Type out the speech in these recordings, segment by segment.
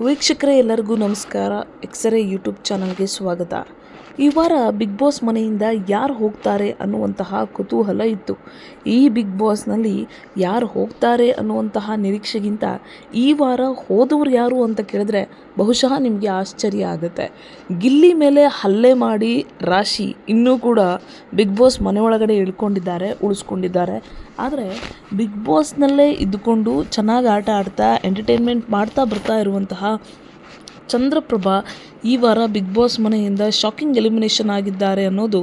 ವೀಕ್ಷಕರೇ ಎಲ್ಲರಿಗೂ ನಮಸ್ಕಾರ. ಎಕ್ಸರೇ ಯೂಟ್ಯೂಬ್ ಚಾನಲ್ಗೆ ಸ್ವಾಗತ. ಈ ವಾರ ಬಿಗ್ ಬಾಸ್ ಮನೆಯಿಂದ ಯಾರು ಹೋಗ್ತಾರೆ ಅನ್ನುವಂತಹ ಕುತೂಹಲ ಇತ್ತು. ಈ ಬಿಗ್ ಬಾಸ್ನಲ್ಲಿ ಯಾರು ಹೋಗ್ತಾರೆ ಅನ್ನುವಂತಹ ನಿರೀಕ್ಷೆಗಿಂತ ಈ ವಾರ ಹೋದವರು ಯಾರು ಅಂತ ಕೇಳಿದ್ರೆ ಬಹುಶಃ ನಿಮಗೆ ಆಶ್ಚರ್ಯ ಆಗುತ್ತೆ. ಗಿಲ್ಲಿ ಮೇಲೆ ಹಲ್ಲೆ ಮಾಡಿ ರಾಶಿ ಇನ್ನೂ ಕೂಡ ಬಿಗ್ ಬಾಸ್ ಮನೆಯೊಳಗಡೆ ಉಳಿಸ್ಕೊಂಡಿದ್ದಾರೆ. ಆದರೆ ಬಿಗ್ ಬಾಸ್ನಲ್ಲೇ ಇದ್ದುಕೊಂಡು ಚೆನ್ನಾಗಿ ಆಟ ಆಡ್ತಾ ಎಂಟರ್ಟೈನ್ಮೆಂಟ್ ಮಾಡ್ತಾ ಬರ್ತಾ ಇರುವಂತಹ ಚಂದ್ರಪ್ರಭಾ ಈ ವಾರ ಬಿಗ್ ಬಾಸ್ ಮನೆಯಿಂದ ಶಾಕಿಂಗ್ ಎಲಿಮಿನೇಷನ್ ಆಗಿದ್ದಾರೆ ಅನ್ನೋದು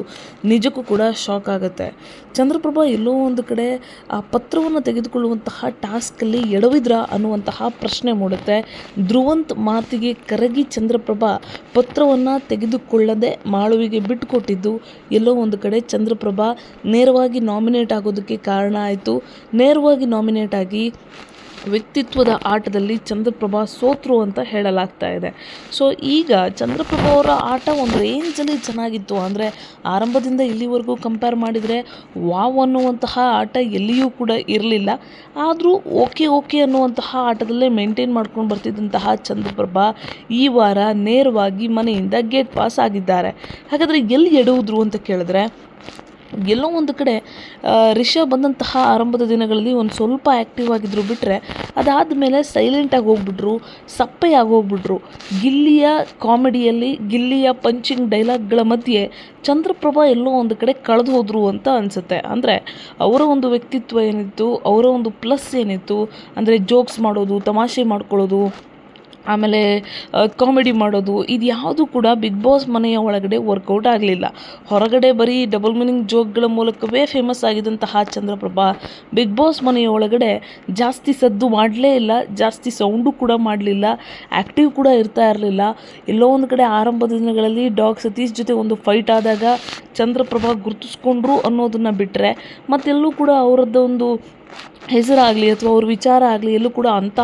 ನಿಜಕ್ಕೂ ಕೂಡ ಶಾಕ್ ಆಗುತ್ತೆ. ಚಂದ್ರಪ್ರಭಾ ಎಲ್ಲೋ ಒಂದು ಕಡೆ ಆ ಪತ್ರವನ್ನು ತೆಗೆದುಕೊಳ್ಳುವಂತಹ ಟಾಸ್ಕಲ್ಲಿ ಎಡವಿದ್ರಾ ಅನ್ನುವಂತಹ ಪ್ರಶ್ನೆ ಮೂಡುತ್ತೆ. ಧ್ರುವಂತ್ ಮಾತಿಗೆ ಕರಗಿ ಚಂದ್ರಪ್ರಭಾ ಪತ್ರವನ್ನು ತೆಗೆದುಕೊಳ್ಳದೆ ಮಾಳುವಿಗೆ ಬಿಟ್ಟುಕೊಟ್ಟಿದ್ದು ಎಲ್ಲೋ ಒಂದು ಕಡೆ ಚಂದ್ರಪ್ರಭಾ ನೇರವಾಗಿ ನಾಮಿನೇಟ್ ಆಗೋದಕ್ಕೆ ಕಾರಣ ಆಯಿತು. ನೇರವಾಗಿ ನಾಮಿನೇಟ್ ಆಗಿ ವ್ಯಕ್ತಿತ್ವದ ಆಟದಲ್ಲಿ ಚಂದ್ರಪ್ರಭಾ ಸೋತರು ಅಂತ ಹೇಳಲಾಗ್ತಾ ಇದೆ. ಸೊ ಈಗ ಚಂದ್ರಪ್ರಭಾ ಅವರ ಆಟ ಒಂದು ರೇಂಜಲ್ಲಿ ಚೆನ್ನಾಗಿತ್ತು. ಅಂದರೆ ಆರಂಭದಿಂದ ಇಲ್ಲಿವರೆಗೂ ಕಂಪೇರ್ ಮಾಡಿದರೆ ವಾವ್ ಅನ್ನುವಂತಹ ಆಟ ಎಲ್ಲಿಯೂ ಕೂಡ ಇರಲಿಲ್ಲ. ಆದರೂ ಓಕೆ ಅನ್ನುವಂತಹ ಆಟದಲ್ಲೇ ಮೇಂಟೈನ್ ಮಾಡ್ಕೊಂಡು ಬರ್ತಿದ್ದಂತಹ ಚಂದ್ರಪ್ರಭಾ ಈ ವಾರ ನೇರವಾಗಿ ಮನೆಯಿಂದ ಗೇಟ್ ಪಾಸ್ ಆಗಿದ್ದಾರೆ. ಹಾಗಾದರೆ ಎಲ್ಲಿ ಎಡುವುದ್ರು ಅಂತ ಕೇಳಿದ್ರೆ ಎಲ್ಲೋ ಒಂದು ಕಡೆ ರಿಷಾ ಬಂದಂತಹ ಆರಂಭದ ದಿನಗಳಲ್ಲಿ ಒಂದು ಸ್ವಲ್ಪ ಆ್ಯಕ್ಟಿವ್ ಆಗಿದ್ರು ಬಿಟ್ಟರೆ ಅದಾದ ಮೇಲೆ ಸೈಲೆಂಟಾಗಿ ಹೋಗ್ಬಿಟ್ರು, ಸಪ್ಪೆಯಾಗಿ ಹೋಗ್ಬಿಟ್ರು. ಗಿಲ್ಲಿಯ ಕಾಮಿಡಿಯಲ್ಲಿ ಗಿಲ್ಲಿಯ ಪಂಚಿಂಗ್ ಡೈಲಾಗ್ಗಳ ಮಧ್ಯೆ ಚಂದ್ರಪ್ರಭಾ ಎಲ್ಲೋ ಒಂದು ಕಡೆ ಕಳೆದು ಹೋದರು ಅಂತ ಅನಿಸುತ್ತೆ. ಅಂದರೆ ಅವರ ಒಂದು ವ್ಯಕ್ತಿತ್ವ ಏನಿತ್ತು, ಅವರ ಒಂದು ಪ್ಲಸ್ ಏನಿತ್ತು, ಅಂದರೆ ಜೋಕ್ಸ್ ಮಾಡೋದು, ತಮಾಷೆ ಮಾಡ್ಕೊಳ್ಳೋದು, ಆಮೇಲೆ ಕಾಮಿಡಿ ಮಾಡೋದು, ಇದು ಯಾವುದು ಕೂಡ ಬಿಗ್ ಬಾಸ್ ಮನೆಯ ಒಳಗಡೆ ವರ್ಕೌಟ್ ಆಗಲಿಲ್ಲ. ಹೊರಗಡೆ ಬರೀ ಡಬಲ್ ಮೀನಿಂಗ್ ಜೋಕ್ಗಳ ಮೂಲಕವೇ ಫೇಮಸ್ ಆಗಿದ್ದಂತಹ ಚಂದ್ರಪ್ರಭಾ ಬಿಗ್ ಬಾಸ್ ಮನೆಯ ಒಳಗಡೆ ಜಾಸ್ತಿ ಸದ್ದು ಮಾಡಲೇ ಇಲ್ಲ, ಜಾಸ್ತಿ ಸೌಂಡು ಕೂಡ ಮಾಡಲಿಲ್ಲ, ಆ್ಯಕ್ಟಿವ್ ಕೂಡ ಇರ್ತಾ ಇರಲಿಲ್ಲ. ಎಲ್ಲೋ ಒಂದು ಕಡೆ ಆರಂಭದ ದಿನಗಳಲ್ಲಿ ಡಾಗ್ ಸತೀಶ್ ಜೊತೆ ಒಂದು ಫೈಟ್ ಆದಾಗ ಚಂದ್ರಪ್ರಭಾ ಗುರುತಿಸ್ಕೊಂಡ್ರು ಅನ್ನೋದನ್ನು ಬಿಟ್ಟರೆ ಮತ್ತೆಲ್ಲೂ ಕೂಡ ಅವರದ್ದೊಂದು ಹೆಸರಾಗಲಿ ಅಥವಾ ಅವ್ರ ವಿಚಾರ ಆಗಲಿ ಎಲ್ಲೂ ಕೂಡ ಅಂಥ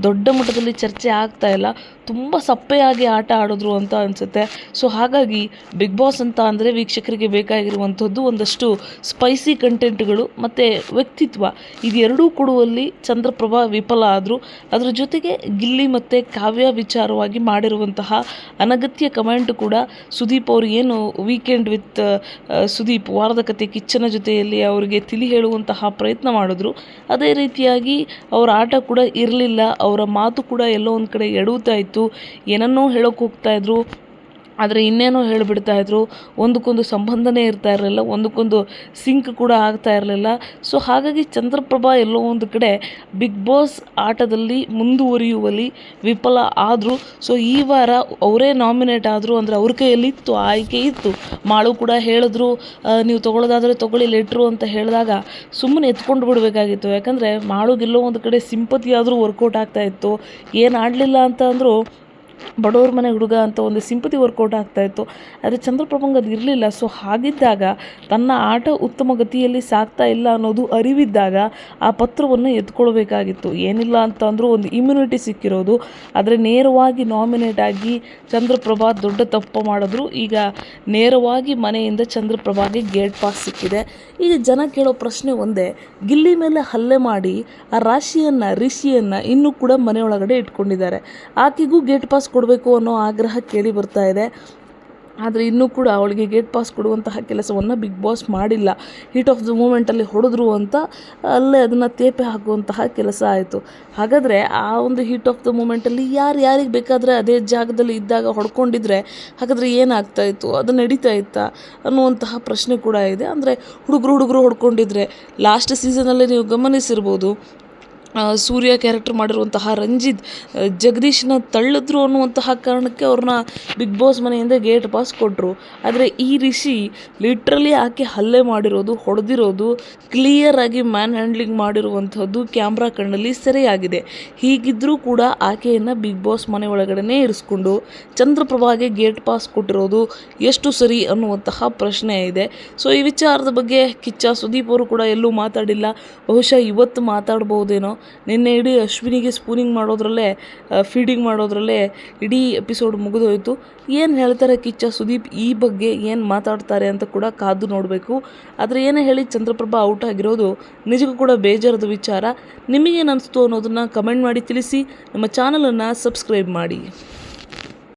ದೊಡ್ಡ ಮಟ್ಟದಲ್ಲಿ ಚರ್ಚೆ ಆಗ್ತಾ ಇಲ್ಲ. ತುಂಬ ಸಪ್ಪೆಯಾಗಿ ಆಟ ಆಡಿದ್ರು ಅಂತ ಅನಿಸುತ್ತೆ. ಸೊ ಹಾಗಾಗಿ ಬಿಗ್ ಬಾಸ್ ಅಂತ ಅಂದರೆ ವೀಕ್ಷಕರಿಗೆ ಬೇಕಾಗಿರುವಂಥದ್ದು ಒಂದಷ್ಟು ಸ್ಪೈಸಿ ಕಂಟೆಂಟ್ಗಳು ಮತ್ತು ವ್ಯಕ್ತಿತ್ವ, ಇದೆರಡೂ ಕೊಡುವಲ್ಲಿ ಚಂದ್ರಪ್ರಭಾ ವಿಫಲ ಆದರು. ಅದರ ಜೊತೆಗೆ ಗಿಲ್ಲಿ ಮತ್ತು ಕಾವ್ಯ ವಿಚಾರವಾಗಿ ಮಾಡಿರುವಂತಹ ಅನಗತ್ಯ ಕಮೆಂಟ್ ಕೂಡ ಸುದೀಪ್ ಅವರು ಏನು ವೀಕೆಂಡ್ ವಿತ್ ಸುದೀಪ್ ವಾರದ ಕತೆ ಕಿಚ್ಚನ ಜೊತೆಯಲ್ಲಿ ಅವರಿಗೆ ತಿಳಿ ಹೇಳುವಂತಹ ಪ್ರಯತ್ನ ಮಾಡಿದ್ರು. ಅದೇ ರೀತಿಯಾಗಿ ಅವರ ಆಟ ಕೂಡ ಇರಲಿಲ್ಲ, ಅವರ ಮಾತು ಕೂಡ ಎಲ್ಲೋ ಒಂದು ಕಡೆ ಎಡುತ್ತಾ ಇತ್ತು. ಏನನ್ನೋ ಹೇಳೋಕೆ ಹೋಗ್ತಾಯಿದ್ರು, ಆದರೆ ಇನ್ನೇನೋ ಹೇಳಿಬಿಡ್ತಾಯಿದ್ರು. ಒಂದಕ್ಕೊಂದು ಸಂಬಂಧನೇ ಇರ್ತಾ ಇರಲಿಲ್ಲ, ಒಂದಕ್ಕೊಂದು ಸಿಂಕ್ ಕೂಡ ಆಗ್ತಾ ಇರಲಿಲ್ಲ. ಸೊ ಹಾಗಾಗಿ ಚಂದ್ರಪ್ರಭಾ ಎಲ್ಲೋ ಒಂದು ಕಡೆ ಬಿಗ್ ಬಾಸ್ ಆಟದಲ್ಲಿ ಮುಂದುವರಿಯುವಲ್ಲಿ ವಿಫಲ ಆದರು. ಸೊ ಈ ವಾರ ಅವರೇ ನಾಮಿನೇಟ್ ಆದರು. ಅಂದರೆ ಅವ್ರ ಕೈಯಲ್ಲಿತ್ತು, ಆಯ್ಕೆ ಇತ್ತು. ಮಾಳು ಕೂಡ ಹೇಳಿದ್ರು, ನೀವು ತೊಗೊಳ್ಳೋದಾದರೆ ತೊಗೊಳ್ಳಿ ಲೆಟ್ರು ಅಂತ ಹೇಳಿದಾಗ ಸುಮ್ಮನೆ ಎತ್ಕೊಂಡು ಬಿಡಬೇಕಾಗಿತ್ತು. ಯಾಕಂದರೆ ಮಾಳುಗೆಲ್ಲೋ ಒಂದು ಕಡೆ ಸಿಂಪತಿ ಆದರೂ ವರ್ಕೌಟ್ ಆಗ್ತಾಯಿತ್ತು. ಏನು ಆಡಲಿಲ್ಲ ಅಂತ ಅಂದರೂ ಬಡವ್ರ ಮನೆ ಹುಡುಗ ಅಂತ ಒಂದು ಸಿಂಪತಿ ವರ್ಕೌಟ್ ಆಗ್ತಾಯಿತ್ತು. ಆದರೆ ಚಂದ್ರಪ್ರಭಂಗೆ ಅದು ಇರಲಿಲ್ಲ. ಸೊ ಹಾಗಿದ್ದಾಗ ತನ್ನ ಆಟ ಉತ್ತಮ ಗತಿಯಲ್ಲಿ ಸಾಗ್ತಾ ಇಲ್ಲ ಅನ್ನೋದು ಅರಿವಿದ್ದಾಗ ಆ ಪತ್ರವನ್ನು ಎತ್ಕೊಳ್ಬೇಕಾಗಿತ್ತು. ಏನಿಲ್ಲ ಅಂತ ಅಂದರೂ ಒಂದು ಇಮ್ಯುನಿಟಿ ಸಿಕ್ಕಿರೋದು. ಆದರೆ ನೇರವಾಗಿ ನಾಮಿನೇಟ್ ಆಗಿ ಚಂದ್ರಪ್ರಭಾ ದೊಡ್ಡ ತಪ್ಪು ಮಾಡಿದ್ರು. ಈಗ ನೇರವಾಗಿ ಮನೆಯಿಂದ ಚಂದ್ರಪ್ರಭಾಗೆ ಗೇಟ್ ಪಾಸ್ ಸಿಕ್ಕಿದೆ. ಈಗ ಜನ ಕೇಳೋ ಪ್ರಶ್ನೆ ಒಂದೇ, ಗಿಲ್ಲಿ ಮೇಲೆ ಹಲ್ಲೆ ಮಾಡಿ ಆ ರಿಷಿಯನ್ನು ಇನ್ನೂ ಕೂಡ ಮನೆಯೊಳಗಡೆ ಇಟ್ಕೊಂಡಿದ್ದಾರೆ. ಆಕೆಗೂ ಗೇಟ್ ಪಾಸ್ ಕೊಡಬೇಕು ಅನ್ನೋ ಆಗ್ರಹ ಕೇಳಿ ಬರ್ತಾ ಇದೆ. ಆದರೆ ಇನ್ನೂ ಕೂಡ ಅವಳಿಗೆ ಗೇಟ್ ಪಾಸ್ ಕೊಡುವಂತಹ ಕೆಲಸವನ್ನು ಬಿಗ್ ಬಾಸ್ ಮಾಡಿಲ್ಲ. ಹೀಟ್ ಆಫ್ ದ ಮೂಮೆಂಟಲ್ಲಿ ಹೊಡೆದ್ರು ಅಂತ ಅಲ್ಲೇ ಅದನ್ನು ತೇಪೆ ಹಾಕುವಂತಹ ಕೆಲಸ ಆಯಿತು. ಹಾಗಾದರೆ ಆ ಒಂದು ಹೀಟ್ ಆಫ್ ದ ಮೂಮೆಂಟಲ್ಲಿ ಯಾರಿಗೆ ಬೇಕಾದರೆ ಅದೇ ಜಾಗದಲ್ಲಿ ಇದ್ದಾಗ ಹೊಡ್ಕೊಂಡಿದ್ರೆ ಹಾಗಾದರೆ ಏನಾಗ್ತಾಯಿತ್ತು, ಅದು ನಡೀತಾ ಇತ್ತಾ ಅನ್ನುವಂತಹ ಪ್ರಶ್ನೆ ಕೂಡ ಇದೆ. ಅಂದರೆ ಹುಡುಗರು ಹೊಡ್ಕೊಂಡಿದ್ರೆ ಲಾಸ್ಟ್ ಸೀಸನಲ್ಲೇ ನೀವು ಗಮನಿಸಿರ್ಬೋದು, ಸೂರ್ಯ ಕ್ಯಾರೆಕ್ಟರ್ ಮಾಡಿರುವಂತಹ ರಂಜಿತ್ ಜಗದೀಶನ ತಳ್ಳಿದ್ರು ಅನ್ನುವಂತಹ ಕಾರಣಕ್ಕೆ ಅವ್ರನ್ನ ಬಿಗ್ ಬಾಸ್ ಮನೆಯಿಂದ ಗೇಟ್ ಪಾಸ್ ಕೊಟ್ಟರು. ಆದರೆ ಈ ರಿಷಿ ಲಿಟ್ರಲಿ ಆಕೆ ಹಲ್ಲೆ ಮಾಡಿರೋದು, ಹೊಡೆದಿರೋದು, ಕ್ಲಿಯರ್ ಆಗಿ ಮ್ಯಾನ್ ಹ್ಯಾಂಡ್ಲಿಂಗ್ ಮಾಡಿರುವಂಥದ್ದು ಕ್ಯಾಮ್ರಾ ಕಣ್ಣಲ್ಲಿ ಸೆರೆಯಾಗಿದೆ. ಹೀಗಿದ್ದರೂ ಕೂಡ ಆಕೆಯನ್ನು ಬಿಗ್ ಬಾಸ್ ಮನೆ ಒಳಗಡೆ ಇರಿಸ್ಕೊಂಡು ಚಂದ್ರಪ್ರಭಾಗೆ ಗೇಟ್ ಪಾಸ್ ಕೊಟ್ಟಿರೋದು ಎಷ್ಟು ಸರಿ ಅನ್ನುವಂತಹ ಪ್ರಶ್ನೆ ಇದೆ. ಸೊ ಈ ವಿಚಾರದ ಬಗ್ಗೆ ಕಿಚ್ಚ ಸುದೀಪ್ ಅವರು ಕೂಡ ಎಲ್ಲೂ ಮಾತಾಡಿಲ್ಲ. ಬಹುಶಃ ಇವತ್ತು ಮಾತಾಡ್ಬೋದೇನೋ. ನಿನ್ನೆ ಇಡೀ ಅಶ್ವಿನಿಗೆ ಸ್ಪೂನಿಂಗ್ ಮಾಡೋದ್ರಲ್ಲೇ ಫೀಡಿಂಗ್ ಮಾಡೋದ್ರಲ್ಲೇ ಇಡೀ ಎಪಿಸೋಡ್ ಮುಗಿದೋಯ್ತು. ಏನು ಹೇಳ್ತಾರೆ ಕಿಚ್ಚ ಸುದೀಪ್ ಈ ಬಗ್ಗೆ ಏನು ಮಾತಾಡ್ತಾರೆ ಅಂತ ಕೂಡ ಕಾದು ನೋಡಬೇಕು. ಆದರೆ ಏನೇ ಹೇಳಿ ಚಂದ್ರಪ್ರಭಾ ಔಟ್ ಆಗಿರೋದು ನಿಜಕ್ಕೂ ಕೂಡ ಬೇಜಾರದ ವಿಚಾರ. ನಿಮಗೇನು ಅನಿಸ್ತು ಅನ್ನೋದನ್ನು ಕಮೆಂಟ್ ಮಾಡಿ ತಿಳಿಸಿ. ನಮ್ಮ ಚಾನಲನ್ನು ಸಬ್ಸ್ಕ್ರೈಬ್ ಮಾಡಿ.